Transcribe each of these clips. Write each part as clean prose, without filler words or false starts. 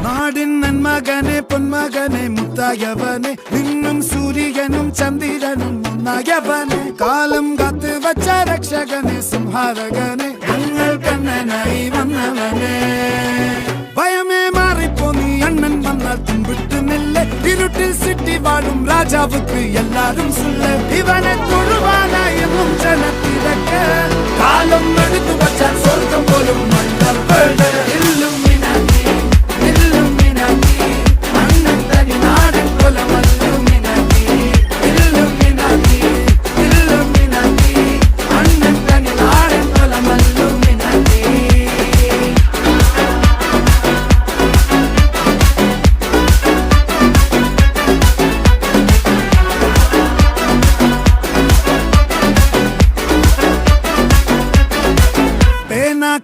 നാടിൻ നന്മകനെ പൊന്മകനെ മുത്തായവനെ നിന്നും സൂര്യനും ചന്ദ്രനും ഒന്നായവനെ കാലം കാത്ത് വച്ച രക്ഷകനെ സംഹാരകനെ ഞങ്ങൾ കണ്ണനായി വന്നവനെ ഭയമേ മാറിപ്പോ നീ അണ്ണൻ വന്നാൽ തുമ്പിട്ട് നില്ല ഇരുട്ടിൽ സിറ്റി വാഴും രാജാവുക്ക് എല്ലാരും സുല്ല ഇവനെ തൊഴുവാനായി എന്നും ജനത്തിരക്ക് കാലം എടുത്തു വച്ചാൽ സ്വർഗം പോലും മണ്ണ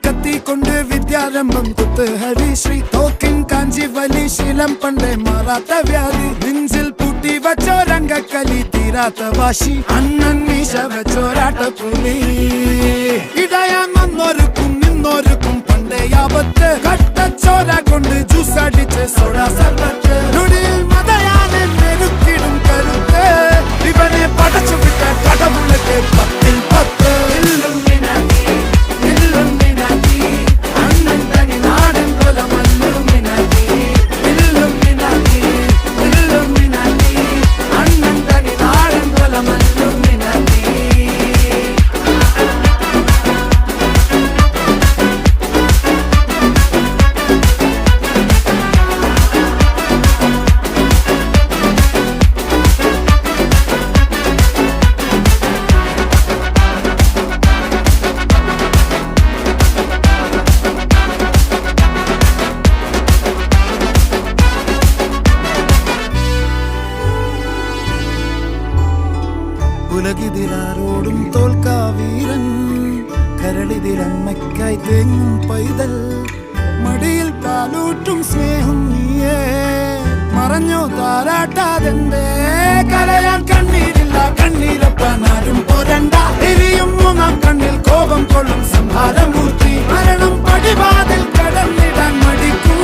കത്തിക്കൊണ്ട് വിദ്യാരംഭം കുത്ത് ഹരിശ്രീ തോക്കിൻ കാഞ്ചി വലി ശീലം പണ്ടേ മാറാത്ത വ്യാധി നെഞ്ചിൽ പൂട്ടി വച്ചോരംഗക്കലി തീരാത്ത വാശി അണ്ണൻ മീശ വെച്ചോരാട്ട പുലി ഇടയാൻ വന്നോർക്കും നിന്നോർക്കും പണ്ടേ ആപത്ത് കട്ടച്ചോര കൊണ്ട് ജ്യൂസ് അടിച്ച് സോഡ സർബത്ത് നൊടിയിൽ മതയാനെ മെരുക്കിടും കരുത്ത് ഇവനെ പടച്ചു വിട്ട കടവുള്ളക്ക് 10-10 ഉലകിതിരാരോടും തോൽക്കാ വീരൻ കരളിതിരമ്മയ്ക്കായി തേങ്ങും പൈതൽ മടിയിൽ പാലൂട്ടും സ്നേഹം നീയേ മറഞ്ഞോ താരാട്ടാതെന്തേ കരയാൻ കണ്ണീരില്ല കണ്ണീരപ്പാനാരും പോരണ്ട എരിയും മൂന്നാം കണ്ണിൽ കോപം കൊള്ളും സംഹാരമൂർത്തി മരണം പടിവാതിൽ കടന്നിടാൻ മടിക്കും